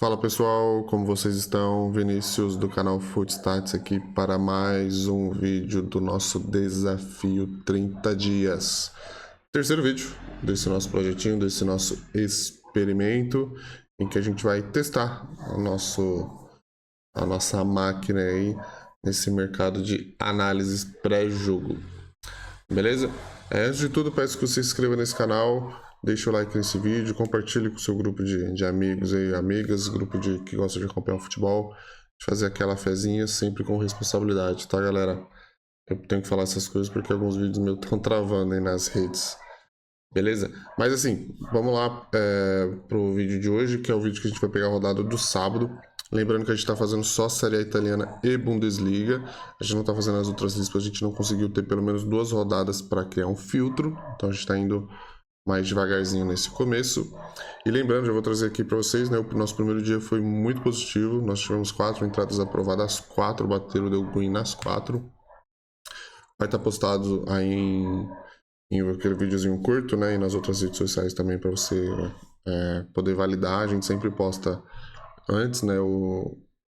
Fala pessoal, como vocês estão? Vinícius do canal Footstats aqui para mais um vídeo do nosso desafio 30 dias. Terceiro vídeo desse nosso projetinho, desse nosso experimento, em que a gente vai testar a nossa máquina aí nesse mercado de análises pré-jogo. Beleza? Antes de tudo, peço que você se inscreva nesse canal, deixa o like nesse vídeo, compartilhe com o seu grupo de amigos e amigas, grupo que gosta de acompanhar o futebol, de fazer aquela fezinha sempre com responsabilidade, tá, galera? Eu tenho que falar essas coisas porque alguns vídeos meus estão travando aí nas redes. Beleza? Mas assim, vamos lá pro vídeo de hoje, que é o vídeo que a gente vai pegar a rodada do sábado. Lembrando que a gente está fazendo só Série A italiana e Bundesliga. A gente não está fazendo as outras listas, a gente não conseguiu ter pelo menos 2 rodadas para criar um filtro. Então a gente está indo mais devagarzinho nesse começo. E lembrando, já vou trazer aqui para vocês, né? O nosso primeiro dia foi muito positivo. Nós tivemos 4 entradas aprovadas, 4 bateram, deu green nas 4. Vai estar postado aí em aquele videozinho curto, né? E nas outras redes sociais também para você poder validar. A gente sempre posta antes, né,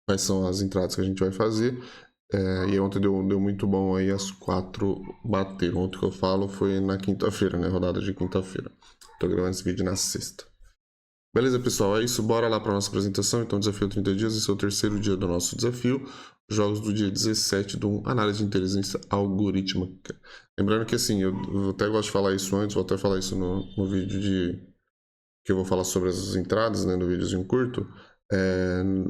quais são as entradas que a gente vai fazer. E ontem deu muito bom aí, as 4 bateram. Ontem que eu falo foi na quinta-feira, né, rodada de quinta-feira. Tô gravando esse vídeo na sexta. Beleza, pessoal, é isso, bora lá para nossa apresentação. Então, desafio 30 dias, esse é o terceiro dia do nosso desafio. Jogos do dia 17 do Análise de Inteligência Algorítmica. Lembrando que assim, eu até gosto de falar isso antes, vou até falar isso no vídeo que eu vou falar sobre as entradas, né, no videozinho curto.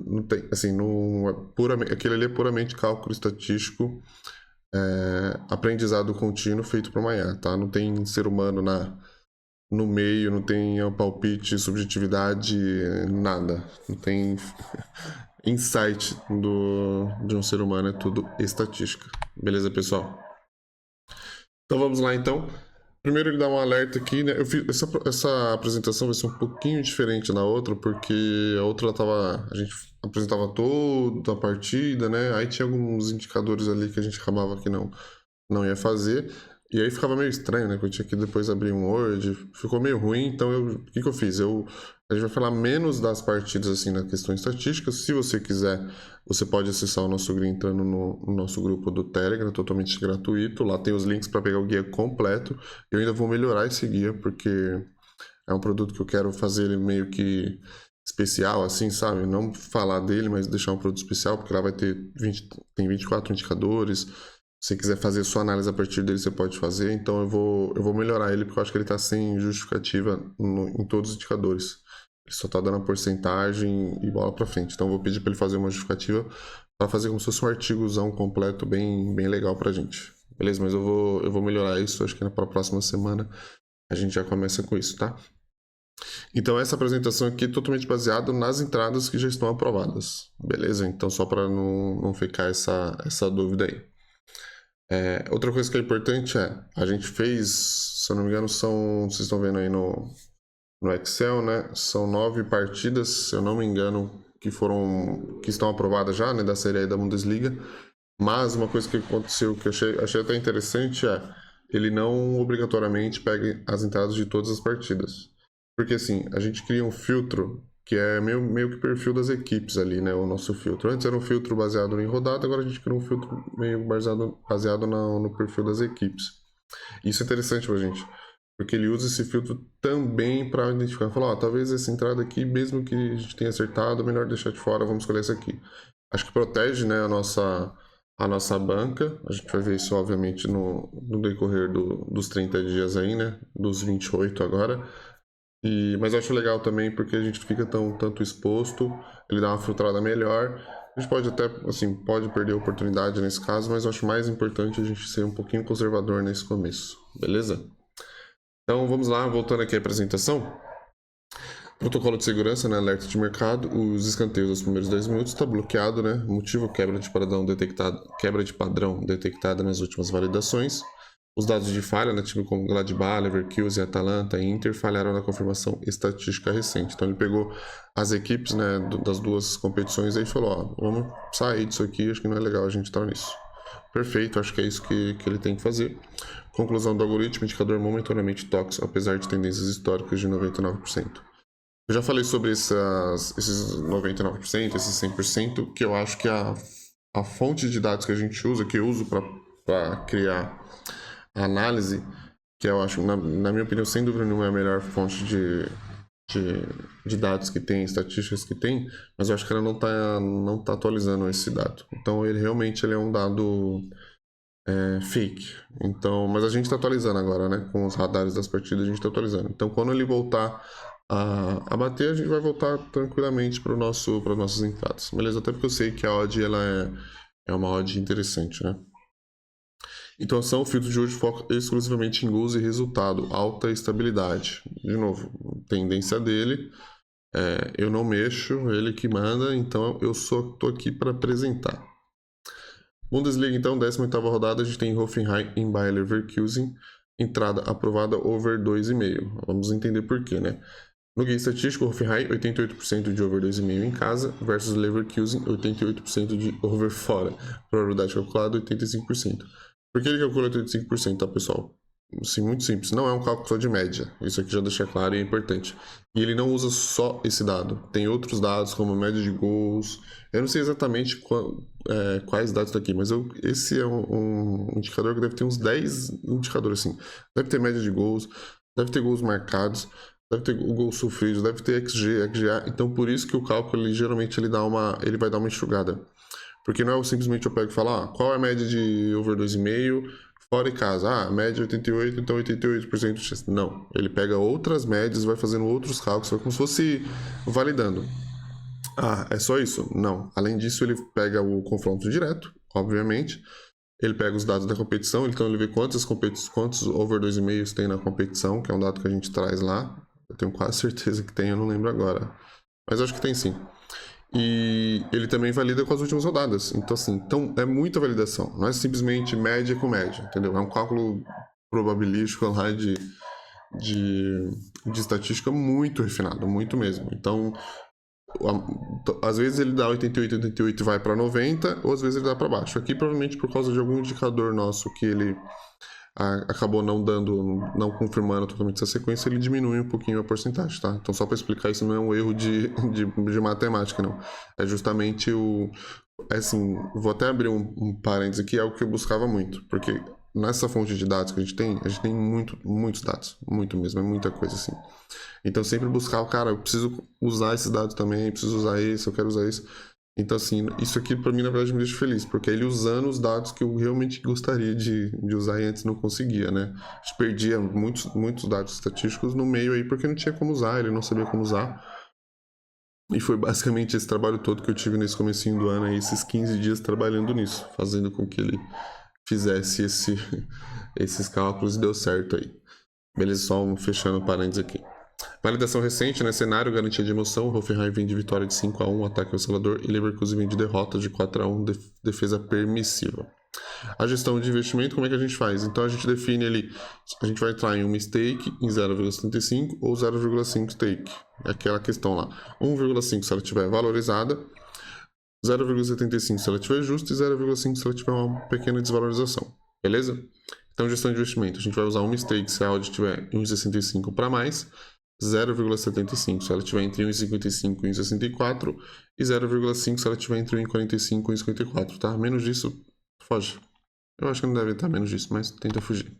Não tem, assim, não é puramente, aquele ali é puramente cálculo estatístico, aprendizado contínuo feito por amanhã, tá? Não tem ser humano no meio, não tem palpite, subjetividade, nada. Não tem insight de um ser humano, é tudo estatística. Beleza, pessoal? Então vamos lá, então. Primeiro ele dá um alerta aqui, né? Eu fiz essa apresentação vai ser um pouquinho diferente da outra, porque a outra a gente apresentava toda a partida, né? Aí tinha alguns indicadores ali que a gente acabava que não ia fazer. E aí ficava meio estranho, né? Que eu tinha que depois abrir um Word, ficou meio ruim, então o que eu fiz? A gente vai falar menos das partidas assim na questão estatística. Se você quiser, você pode acessar o nosso guia entrando no nosso grupo do Telegram, totalmente gratuito. Lá tem os links para pegar o guia completo. Eu ainda vou melhorar esse guia, porque é um produto que eu quero fazer ele meio que especial, assim, sabe? Não falar dele, mas deixar um produto especial, porque lá vai ter tem 24 indicadores. Se você quiser fazer sua análise a partir dele, você pode fazer. Então eu vou melhorar ele, porque eu acho que ele está sem justificativa em todos os indicadores. Ele só está dando a porcentagem e bola para frente. Então eu vou pedir para ele fazer uma justificativa para fazer como se fosse um artigozão completo bem legal para a gente. Beleza? Mas eu vou melhorar isso. Acho que na próxima semana a gente já começa com isso, tá? Então essa apresentação aqui é totalmente baseada nas entradas que já estão aprovadas. Beleza? Então só para não ficar essa dúvida aí. Outra coisa que é importante a gente fez, se eu não me engano, vocês estão vendo aí no Excel, né? São 9 partidas, se eu não me engano, que estão aprovadas já, né? Da Série A e da Bundesliga. Mas uma coisa que aconteceu que eu achei até interessante ele não obrigatoriamente pega as entradas de todas as partidas. Porque assim, a gente cria um filtro que é meio que perfil das equipes ali, né? O nosso filtro. Antes era um filtro baseado em rodada, agora a gente cria um filtro meio baseado no perfil das equipes. Isso é interessante pra gente, porque ele usa esse filtro também para identificar. Falar, talvez essa entrada aqui, mesmo que a gente tenha acertado, melhor deixar de fora, vamos escolher essa aqui. Acho que protege, né, a nossa banca. A gente vai ver isso, obviamente, no decorrer dos 30 dias aí, né? Dos 28 agora. Mas eu acho legal também porque a gente fica tanto exposto, ele dá uma filtrada melhor. A gente pode até, assim, pode perder a oportunidade nesse caso, mas eu acho mais importante a gente ser um pouquinho conservador nesse começo, beleza? Então vamos lá, voltando aqui à apresentação. Protocolo de segurança, né, alerta de mercado, os escanteios dos primeiros 10 minutos está bloqueado, né? Motivo quebra de padrão detectada nas últimas validações. Os dados de falha, né, time como Gladbach, Leverkusen, Atalanta e Inter falharam na confirmação estatística recente. Então ele pegou as equipes, né, das duas competições e falou, ó, vamos sair disso aqui, acho que não é legal a gente estar nisso. Perfeito, acho que é isso que ele tem que fazer. Conclusão do algoritmo, indicador momentaneamente tóxico, apesar de tendências históricas de 99%. Eu já falei sobre esses 99%, esses 100%, que eu acho que a fonte de dados que a gente usa, que eu uso para criar a análise, que eu acho, na minha opinião, sem dúvida nenhuma, é a melhor fonte de dados que tem, estatísticas que tem, mas eu acho que ela não tá atualizando esse dado. Então, ele realmente ele é um dado fake. Então, mas a gente está atualizando agora, né? Com os radares das partidas, a gente está atualizando. Então, quando ele voltar a bater, a gente vai voltar tranquilamente para os nossos entradas. Beleza? Até porque eu sei que a odd ela é uma odd interessante, né? Então, o filtro de hoje foca exclusivamente em gols e resultado, alta estabilidade. De novo, tendência dele, eu não mexo, ele que manda, então eu só tô aqui para apresentar. Bundesliga, então, 18ª rodada, a gente tem Hoffenheim em Bayer Leverkusen, entrada aprovada over 2,5. Vamos entender por quê, né? No guia estatístico, Hoffenheim, 88% de over 2,5 em casa, versus Leverkusen, 88% de over fora. Probabilidade calculada, 85%. Por que ele calcula 85%, tá, pessoal? Assim, muito simples. Não é um cálculo só de média. Isso aqui já deixa claro e é importante. E ele não usa só esse dado. Tem outros dados, como média de gols. Eu não sei exatamente quais dados daqui, mas esse é um indicador que deve ter uns 10 indicadores, assim. Deve ter média de gols, deve ter gols marcados, deve ter o gol sofrido, deve ter XG, XGA. Então, por isso que o cálculo, geralmente, ele vai dar uma enxugada. Porque não é simplesmente eu pego e falo, qual é a média de over 2,5 fora e casa? Média 88, então 88% de chance. Não, ele pega outras médias, vai fazendo outros cálculos, como se fosse validando. É só isso? Não. Além disso, ele pega o confronto direto, obviamente. Ele pega os dados da competição, então ele vê quantos over 2,5 tem na competição, que é um dado que a gente traz lá. Eu tenho quase certeza que tem, eu não lembro agora. Mas acho que tem sim. E ele também valida com as últimas rodadas. Então, assim, é muita validação. Não é simplesmente média com média, entendeu? É um cálculo probabilístico lá de estatística muito refinado, muito mesmo. Então, às vezes ele dá 88 e vai para 90, ou às vezes ele dá para baixo. Aqui, provavelmente por causa de algum indicador nosso que ele acabou não confirmando totalmente essa sequência, ele diminui um pouquinho a porcentagem, tá? Então, só para explicar, isso não é um erro de matemática, não. É justamente assim, vou até abrir um parênteses aqui, é algo que eu buscava muito, porque nessa fonte de dados que a gente tem muitos dados, muito mesmo, é muita coisa assim. Então, sempre buscar, cara, eu preciso usar esses dados também, preciso usar esse, eu quero usar isso. Então, assim, isso aqui pra mim, na verdade, me deixa feliz, porque ele usando os dados que eu realmente gostaria de usar e antes não conseguia, né? A gente perdia muitos dados estatísticos no meio aí, porque não tinha como usar, ele não sabia como usar. E foi basicamente esse trabalho todo que eu tive nesse comecinho do ano aí, esses 15 dias trabalhando nisso, fazendo com que ele fizesse esses cálculos e deu certo aí. Beleza, só fechando parênteses aqui. Validação recente, né? Cenário, garantia de emoção. Hoffenheim vem de vitória de 5-1, ataque oscilador. E Leverkusen vem de derrota de 4-1, defesa permissiva. A gestão de investimento, como é que a gente faz? Então a gente define ali, a gente vai entrar em uma stake em 0,75 ou 0,5 stake. É aquela questão lá. 1,5 se ela estiver valorizada, 0,75 se ela estiver justa e 0,5 se ela tiver uma pequena desvalorização. Beleza? Então, gestão de investimento. A gente vai usar uma stake se a odd estiver 1,65 para mais, 0,75 se ela estiver entre 1,55 e 1,64 e 0,5 se ela estiver entre 1,45 e 1,54, tá? Menos disso, foge. Eu acho que não deve estar menos disso, mas tenta fugir.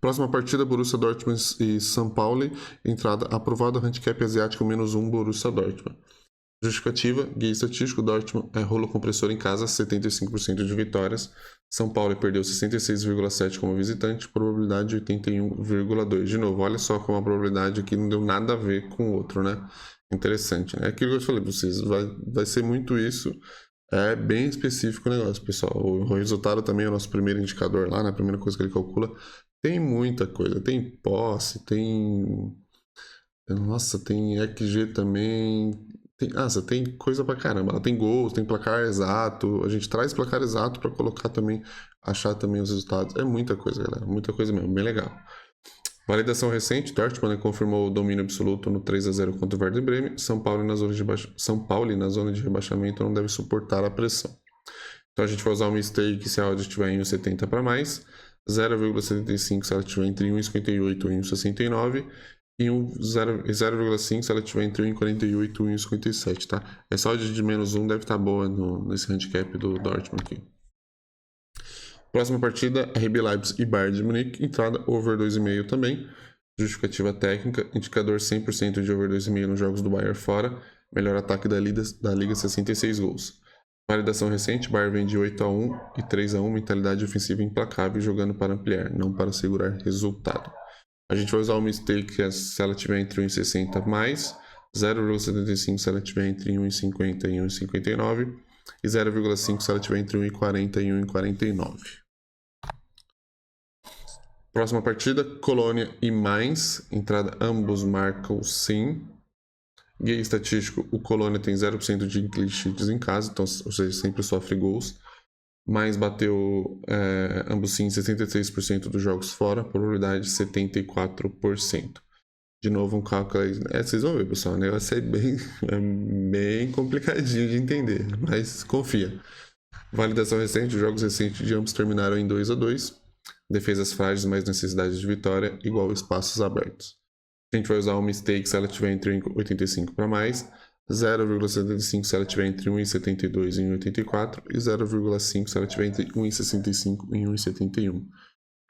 Próxima partida, Borussia Dortmund e São Paulo. Entrada aprovada, handicap asiático -1, Borussia Dortmund. Justificativa, guia estatístico, Dortmund é rolo compressor em casa, 75% de vitórias. São Paulo perdeu 66,7 como visitante, probabilidade 81,2. De novo, olha só como a probabilidade aqui não deu nada a ver com o outro, né? Interessante, né? Aquilo que eu falei pra vocês, vai ser muito isso. É bem específico o negócio, pessoal. O resultado também é o nosso primeiro indicador lá, né? A primeira coisa que ele calcula. Tem muita coisa. Tem posse, tem... Nossa, tem XG também. Você tem coisa pra caramba. Tem gols, tem placar exato. A gente traz placar exato pra colocar também, achar também os resultados. É muita coisa, galera. Muita coisa mesmo. Bem legal. Validação recente, Dortmund confirmou o domínio absoluto no 3-0 contra o Werder Bremen. São Paulo na zona de rebaixamento não deve suportar a pressão. Então a gente vai usar uma stake se a odd estiver em 1,70 para mais, 0,75 se ela estiver entre 1,58 e 1,69 e 0,5 se ela tiver entre 1,48 e 1,57, tá? Essa odd de -1 deve estar boa nesse handicap do Dortmund aqui. Próxima partida, RB Leipzig e Bayern de Munique, entrada over 2,5 também. Justificativa técnica, indicador 100% de over 2,5 nos jogos do Bayern fora, melhor ataque da Liga 66 gols. Validação recente, Bayern vem de 8-1 e 3-1, mentalidade ofensiva implacável, jogando para ampliar, não para segurar resultado. A gente vai usar uma stake se ela tiver entre 1,60 mais, 0,75 se ela tiver entre 1,50 e 1,59 e 0,5 se ela tiver entre 1,40 e 1,49. Próxima partida, Colônia e Mainz, entrada ambos marcam sim. Guia estatístico, o Colônia tem 0% de clean sheets em casa, então, ou seja, sempre sofre gols. Mainz bateu ambos sim 66% dos jogos fora, probabilidade 74%. De novo um cálculo aí, vocês vão ver, pessoal, o negócio é bem complicadinho de entender, mas confia. Validação recente, os jogos recentes de ambos terminaram em 2-2. Defesas frágeis, mais necessidades de vitória, igual espaços abertos. A gente vai usar uma stake se ela tiver entre 1,85 para mais, 0,75 se ela tiver entre 1,72 e 1,84 e 0,5 se ela tiver entre 1,65 e 1,71.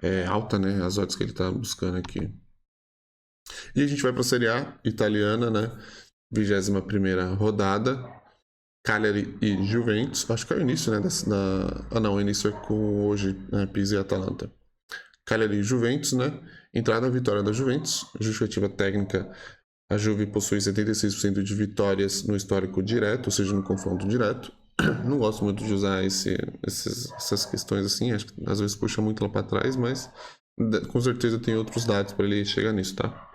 É alta, né, as odds que ele está buscando aqui. E a gente vai para a Série A italiana, né, 21ª rodada, Cagliari e Juventus. Acho que é o início, né, não, o início é com hoje, né, Pisa e Atalanta. Cagliari e Juventus, né? Entrada na vitória da Juventus. Justificativa técnica, a Juve possui 76% de vitórias no histórico direto, ou seja, no confronto direto. Não gosto muito de usar essas questões assim, acho que às vezes puxa muito lá para trás, mas com certeza tem outros dados para ele chegar nisso, tá?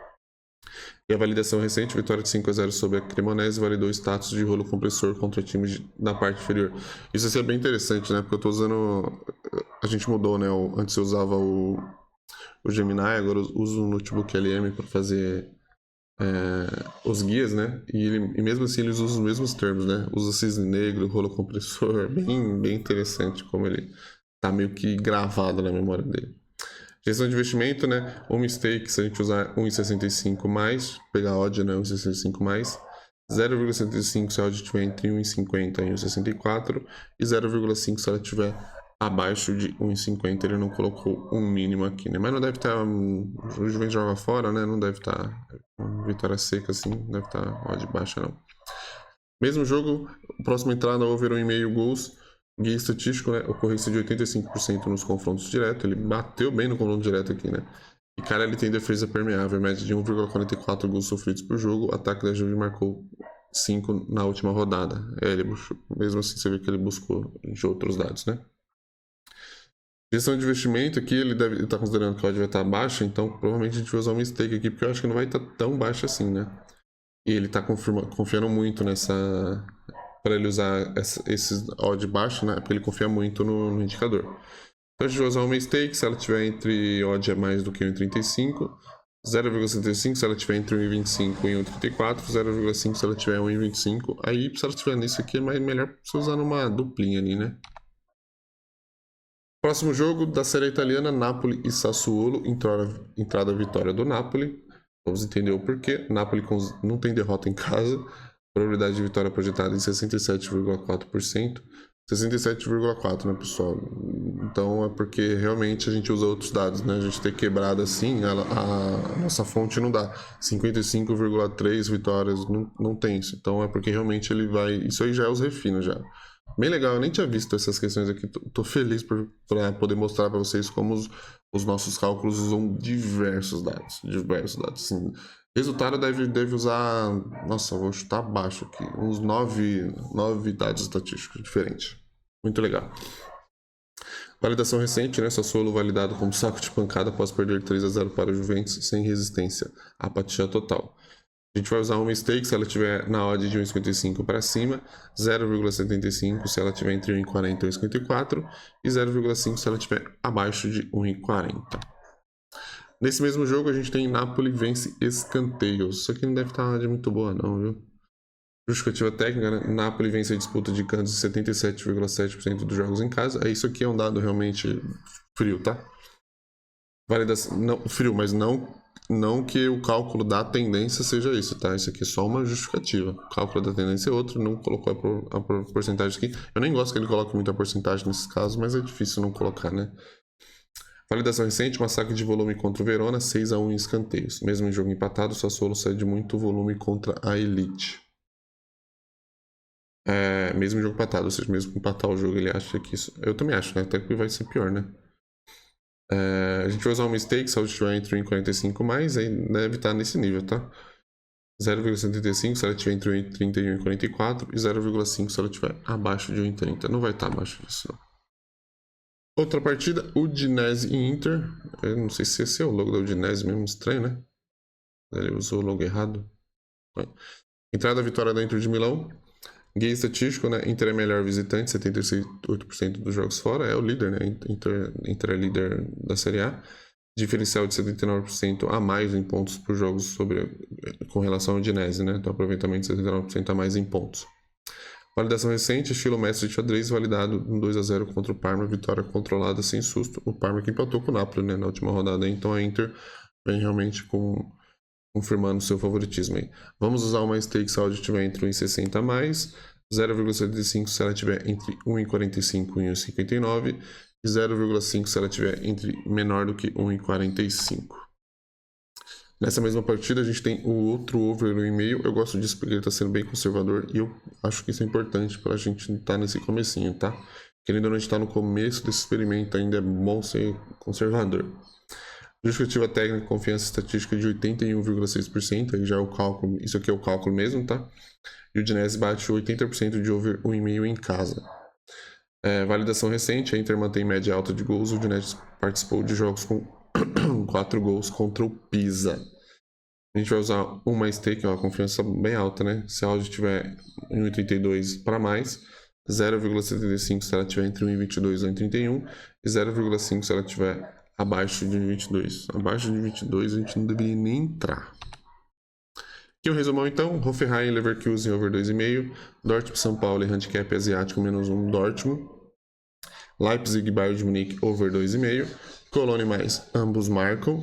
E a validação recente, vitória de 5-0 sobre a Cremonese, validou o status de rolo compressor contra times da parte inferior. Isso é bem interessante, né? Porque eu tô usando... A gente mudou, né? Antes eu usava o Gemini, agora eu uso o Notebook LM para fazer os guias, né? E mesmo assim eles usam os mesmos termos, né? Usa cisne negro, rolo compressor, bem interessante como ele tá meio que gravado na memória dele. Gestão de investimento, né? Uma stake, se a gente usar 1,65 mais, pegar a odd, né? 1,65 mais, 0,75 se a odd estiver entre 1,50 e 1,64 e 0,5 se ela estiver abaixo de 1,50. Ele não colocou um mínimo aqui, né? Mas não deve estar... O Juventus joga fora, né? Não deve estar vitória seca assim, não deve estar odd baixa, não. Mesmo jogo, próxima entrada, over 1,5 gols. Guia estatístico, né? Ocorrência de 85% nos confrontos diretos. Ele bateu bem no confronto direto aqui, né? E cara, ele tem defesa permeável, média de 1,44 gols sofridos por jogo. O ataque da Juve marcou 5 na última rodada. Mesmo assim, você vê que ele buscou de outros dados, né? Gestão de investimento aqui, ele deve estar considerando que a odd vai estar baixa, então provavelmente a gente vai usar uma stake aqui, porque eu acho que não vai estar tão baixa assim, né? E ele está confiando muito nessa... para ele usar esses odd baixo, né? Porque ele confia muito no indicador. Então a gente vai usar uma stake se ela tiver entre odd é mais do que 1,35, 0,75 se ela tiver entre 1,25 e 1,34, 0,5 se ela tiver 1,25. Aí se ela tiver nisso aqui é melhor você usar numa duplinha ali, né? Próximo jogo da série italiana, Napoli e Sassuolo, entrada vitória do Napoli. Vamos entender o porquê. Napoli não tem derrota em casa. Probabilidade de vitória projetada em 67,4%. 67,4%, né, pessoal? Então é porque realmente a gente usa outros dados, né? A gente tem quebrado assim, a nossa fonte não dá. 55,3 vitórias, não tem isso. Então é porque realmente ele vai... Isso aí já é os refinos já. Bem legal, eu nem tinha visto essas questões aqui. Tô feliz para poder mostrar para vocês como os nossos cálculos usam diversos dados. Assim. Resultado deve usar... Nossa, vou chutar abaixo aqui. Uns 9 dados estatísticos diferentes. Muito legal. Validação recente, né? Sassuolo validado como saco de pancada após perder 3-0 para o Juventus sem resistência. Apatia total. A gente vai usar uma stake se ela tiver na odd de 1,55 para cima, 0,75 se ela tiver entre 1,40 e 1,54 e 0,5 se ela tiver abaixo de 1,40. Nesse mesmo jogo a gente tem Napoli vence escanteios. Isso aqui não deve estar de muito boa não, viu? Justificativa técnica, né? Napoli vence a disputa de cantos em 77,7% dos jogos em casa. Isso aqui é um dado realmente frio, tá? Validação, não, frio, mas não não que o cálculo da tendência seja isso, tá? Isso aqui é só uma justificativa. O cálculo da tendência é outro, não colocou a porcentagem aqui. Eu nem gosto que ele coloque muita porcentagem nesses casos, mas é difícil não colocar, né? Validação recente, massacre de volume contra o Verona, 6-1 em escanteios. Mesmo em jogo empatado, o Sassuolo cede muito volume contra a Elite. Mesmo em jogo empatado, ou seja, mesmo empatar o jogo, ele acha que isso... Eu também acho, né? Até que vai ser pior, né? A gente vai usar um mistake, se ela estiver entre 1 e 45 mais, aí deve estar nesse nível, tá? 0,75 se ela estiver entre 1,31 e 44 e 0,5 se ela estiver abaixo de 1,30. Não vai estar abaixo disso, não. Outra partida, Udinese e Inter. Eu não sei se esse é o logo da Udinese mesmo, estranho, né? Ele usou o logo errado. Entrada, vitória da Inter de Milão. Guia estatístico, né? Inter é melhor visitante, 78% dos jogos fora. É o líder, né? Inter é líder da Série A. Diferencial de 79% a mais em pontos por jogos com relação ao Udinese, né? Então, aproveitamento de 79% a mais em pontos. Validação recente, estilo mestre de xadrez, validado um 2-0 contra o Parma, vitória controlada sem susto. O Parma que empatou com o Napoli, né, na última rodada, então a Inter vem realmente confirmando seu favoritismo aí. Vamos usar uma stake se ela estiver entre 1,60 a mais, 0,75 se ela estiver entre 1,45 e 1,59 e 0,5 se ela estiver entre menor do que 1,45. Nessa mesma partida a gente tem o outro over no e-mail. Eu gosto disso porque ele está sendo bem conservador e eu acho que isso é importante para a gente estar nesse comecinho, tá? Querendo ou não, a gente está no começo desse experimento, ainda é bom ser conservador. Justificativa técnica, confiança estatística de 81,6%, aí já é o cálculo, isso aqui é o cálculo mesmo, tá? E o Udinese bate 80% de over 1,5 em casa. Validação recente, a Inter mantém média alta de gols, o Udinese participou de jogos com 4 gols contra o Pisa. A gente vai usar uma stake, uma confiança bem alta, né? Se a odd estiver em 1,32 para mais, 0,75 se ela estiver entre 1,22 e 1,31 e 0,5 se ela estiver abaixo de 22. Abaixo de 22 a gente não deveria nem entrar. Aqui o resumão então, Hoffenheim, Leverkusen over 2,5, Dortmund, São Paulo e handicap asiático menos 1 Dortmund, Leipzig, Bayern de Munique over 2,5, Colônia mais, ambos marcam.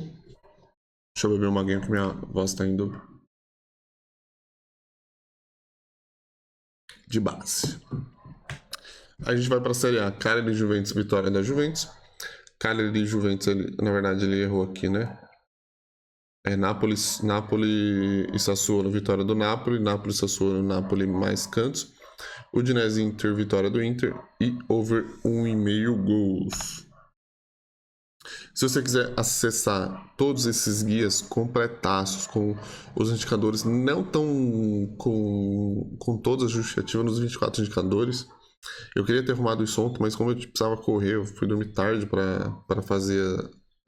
Deixa eu beber uma aguinha que minha voz está indo de base. A gente vai para a Série A, Cagliari e Juventus, vitória da Juventus. Cagliari e Juventus, na verdade ele errou aqui, né? Napoli e Sassuolo, vitória do Napoli. Napoli, Sassuolo, Napoli mais cantos. Udinese Inter, vitória do Inter. E over 1,5 gols. Se você quiser acessar todos esses guias completaços, com os indicadores não tão com todas as justificativas nos 24 indicadores, eu queria ter arrumado isso ontem, mas como eu precisava correr, eu fui dormir tarde para fazer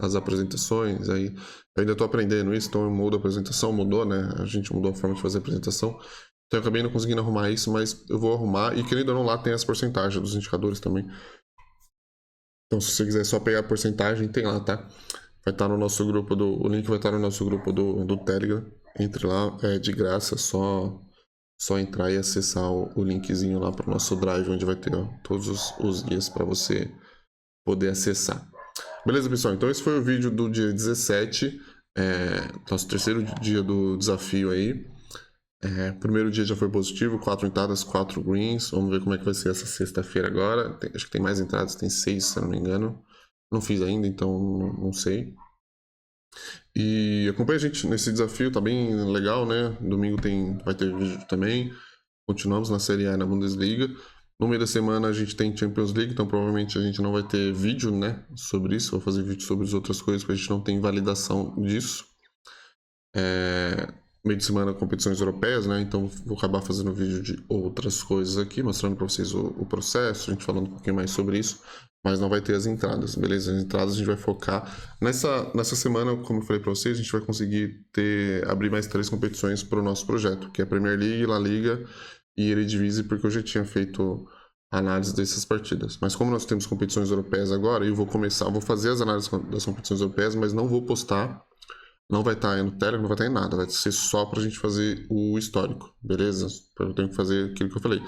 as apresentações, aí eu ainda estou aprendendo isso, então eu mudo a apresentação, mudou, né? A gente mudou a forma de fazer a apresentação, então eu acabei não conseguindo arrumar isso, mas eu vou arrumar, e querendo ou não, lá tem as porcentagens dos indicadores também. Então, se você quiser só pegar a porcentagem, tem lá, tá? Vai estar no nosso grupo o link vai estar no nosso grupo do Telegram. Entre lá, é de graça, só entrar e acessar o linkzinho lá para o nosso Drive, onde vai ter todos os guias para você poder acessar. Beleza, pessoal? Então esse foi o vídeo do dia 17, nosso terceiro dia do desafio aí. Primeiro dia já foi positivo, 4 entradas, 4 greens. Vamos ver como é que vai ser essa sexta-feira agora. Acho que tem mais entradas, tem 6, se eu não me engano. Não fiz ainda, então não sei. E acompanha a gente nesse desafio, tá bem legal, né? Domingo vai ter vídeo também. Continuamos na Série A e na Bundesliga. No meio da semana a gente tem Champions League, então provavelmente a gente não vai ter vídeo, né, sobre isso. Vou fazer vídeo sobre as outras coisas, porque a gente não tem validação disso. Meio de semana competições europeias, né? Então vou acabar fazendo vídeo de outras coisas aqui, mostrando para vocês o processo, a gente falando um pouquinho mais sobre isso, mas não vai ter as entradas, beleza? As entradas a gente vai focar nessa semana, como eu falei para vocês, a gente vai conseguir abrir mais 3 competições para o nosso projeto, que é a Premier League, La Liga e Eredivisie, porque eu já tinha feito análise dessas partidas. Mas como nós temos competições europeias agora, eu vou fazer as análises das competições europeias, mas não vou postar. Não vai estar aí no Telegram, não vai estar em nada. Vai ser só pra gente fazer o histórico, beleza? Eu tenho que fazer aquilo que eu falei.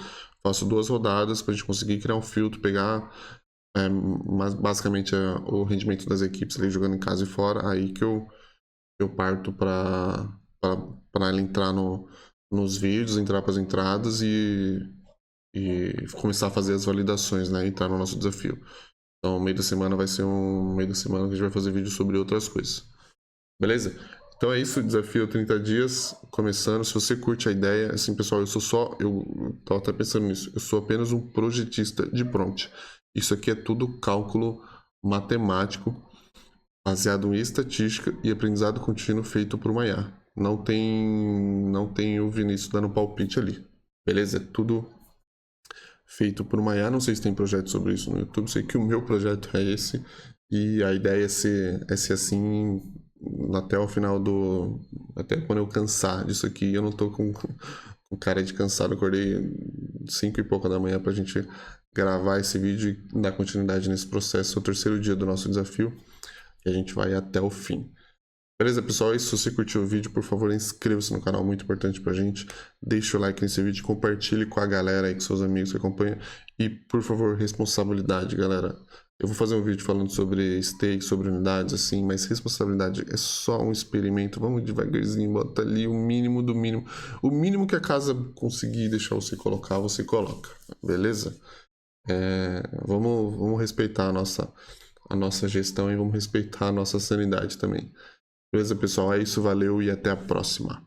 Faço 2 rodadas pra gente conseguir criar um filtro, pegar basicamente o rendimento das equipes ali jogando em casa e fora. Aí que eu eu parto para ela entrar nos vídeos, entrar para as entradas e começar a fazer as validações, né? Entrar no nosso desafio. Então, meio da semana vai ser um meio da semana que a gente vai fazer vídeo sobre outras coisas. Beleza? Então é isso, desafio 30 dias, começando. Se você curte a ideia, assim, pessoal, eu tava até pensando nisso, eu sou apenas um projetista de prompt. Isso aqui é tudo cálculo matemático, baseado em estatística e aprendizado contínuo feito por uma IA. Não tem o Vinícius dando palpite ali. Beleza? É tudo feito por uma IA. Não sei se tem projeto sobre isso no YouTube, sei que o meu projeto é esse. E a ideia é ser assim até o final do. Até quando eu cansar disso aqui. Eu não tô com cara de cansado. Eu acordei 5 e pouca da manhã pra gente gravar esse vídeo e dar continuidade nesse processo. É o terceiro dia do nosso desafio e a gente vai até o fim. Beleza, pessoal? E se você curtiu o vídeo, por favor, inscreva-se no canal, muito importante pra gente. Deixa o like nesse vídeo, compartilhe com a galera aí, com seus amigos que acompanham. E, por favor, responsabilidade, galera. Eu vou fazer um vídeo falando sobre stake, sobre unidades, assim, mas responsabilidade é só um experimento. Vamos devagarzinho, bota ali o mínimo do mínimo. O mínimo que a casa conseguir deixar você colocar, você coloca, beleza? Vamos respeitar a nossa gestão e vamos respeitar a nossa sanidade também. Beleza, pessoal? É isso, valeu e até a próxima.